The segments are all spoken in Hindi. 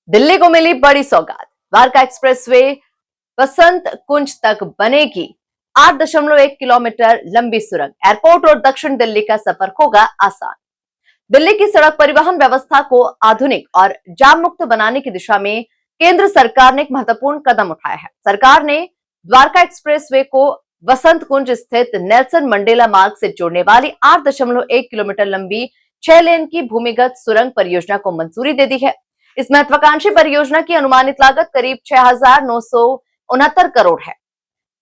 दिल्ली को मिली बड़ी सौगात। द्वारका एक्सप्रेसवे वसंत कुंज तक बनेगी 8.1 किलोमीटर लंबी सुरंग। एयरपोर्ट और दक्षिण दिल्ली का सफर होगा आसान। दिल्ली की सड़क परिवहन व्यवस्था को आधुनिक और जाम मुक्त बनाने की दिशा में केंद्र सरकार ने एक महत्वपूर्ण कदम उठाया है। सरकार ने द्वारका एक्सप्रेसवे को वसंत कुंज स्थित नेल्सन मंडेला मार्ग से जोड़ने वाली 8.1 किलोमीटर लंबी 6 लेन की भूमिगत सुरंग परियोजना को मंजूरी दे दी है। इस महत्वाकांक्षी परियोजना की अनुमानित लागत करीब 6,969 करोड़ है।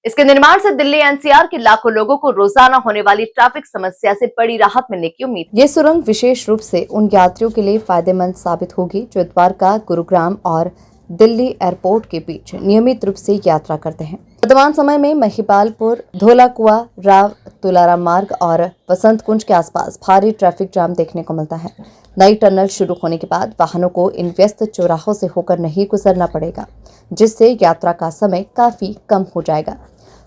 इसके निर्माण से दिल्ली एनसीआर के लाखों लोगों को रोजाना होने वाली ट्रैफिक समस्या से बड़ी राहत मिलने की उम्मीद है। ये सुरंग विशेष रूप से उन यात्रियों के लिए फायदेमंद साबित होगी जो द्वारका, गुरुग्राम और दिल्ली एयरपोर्ट के बीच नियमित रूप से यात्रा करते हैं। वर्तमान समय में महिपालपुर, धोलाकुआ, राव तुलाराम मार्ग और वसंत कुंज के आसपास भारी ट्रैफिक जाम देखने को मिलता है। नई टनल शुरू होने के बाद वाहनों को इन व्यस्त चौराहों से होकर नहीं गुजरना पड़ेगा, जिससे यात्रा का समय काफी कम हो जाएगा।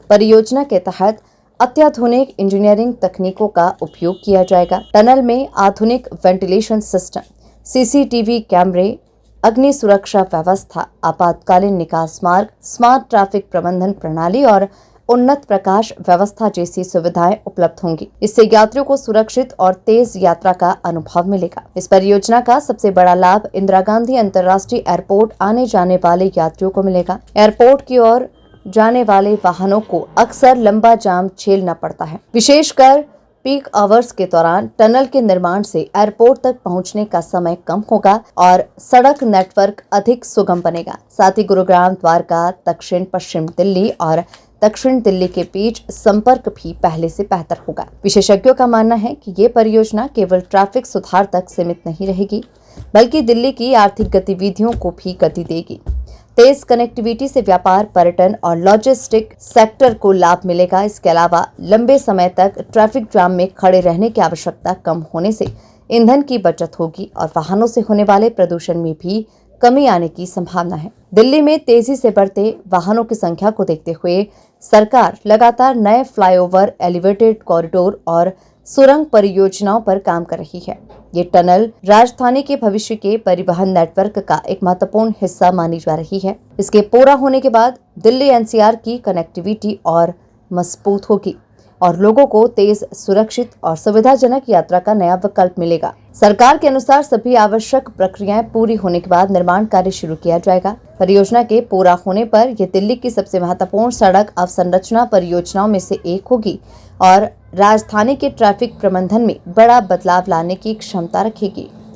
परियोजना के तहत अत्याधुनिक इंजीनियरिंग तकनीकों का उपयोग किया जाएगा। टनल में आधुनिक वेंटिलेशन सिस्टम, सीसीटीवी कैमरे, अग्नि सुरक्षा व्यवस्था, आपातकालीन निकास मार्ग, स्मार्ट ट्रैफिक प्रबंधन प्रणाली और उन्नत प्रकाश व्यवस्था जैसी सुविधाएं उपलब्ध होंगी। इससे यात्रियों को सुरक्षित और तेज यात्रा का अनुभव मिलेगा। इस परियोजना का सबसे बड़ा लाभ इंदिरा गांधी अंतर्राष्ट्रीय एयरपोर्ट आने जाने वाले यात्रियों को मिलेगा। एयरपोर्ट की ओर जाने वाले वाहनों को अक्सर लंबा जाम झेलना पड़ता है, विशेषकर पीक आवर्स के दौरान। टनल के निर्माण से एयरपोर्ट तक पहुंचने का समय कम होगा और सड़क नेटवर्क अधिक सुगम बनेगा। साथ ही गुरुग्राम, द्वारका, दक्षिण पश्चिम दिल्ली और दक्षिण दिल्ली के बीच संपर्क भी पहले से बेहतर होगा। विशेषज्ञों का मानना है कि ये परियोजना केवल ट्रैफिक सुधार तक सीमित नहीं रहेगी, बल्कि दिल्ली की आर्थिक गतिविधियों को भी गति देगी। तेज कनेक्टिविटी से व्यापार, पर्यटन और लॉजिस्टिक सेक्टर को लाभ मिलेगा। इसके अलावा लंबे समय तक ट्रैफिक जाम में खड़े रहने की आवश्यकता कम होने से ईंधन की बचत होगी और वाहनों से होने वाले प्रदूषण में भी कमी आने की संभावना है। दिल्ली में तेजी से बढ़ते वाहनों की संख्या को देखते हुए सरकार लगातार नए फ्लाईओवर, एलिवेटेड कॉरिडोर और सुरंग परियोजनाओं पर काम कर रही है। ये टनल राजधानी के भविष्य के परिवहन नेटवर्क का एक महत्वपूर्ण हिस्सा मानी जा रही है। इसके पूरा होने के बाद दिल्ली एनसीआर की कनेक्टिविटी और मजबूत होगी और लोगों को तेज, सुरक्षित और सुविधाजनक यात्रा का नया विकल्प मिलेगा। सरकार के अनुसार सभी आवश्यक प्रक्रियाएं पूरी होने के बाद निर्माण कार्य शुरू किया जाएगा। परियोजना के पूरा होने पर यह दिल्ली की सबसे महत्वपूर्ण सड़क अवसंरचना परियोजनाओं में से एक होगी और राजधानी के ट्रैफिक प्रबंधन में बड़ा बदलाव लाने की क्षमता रखेगी।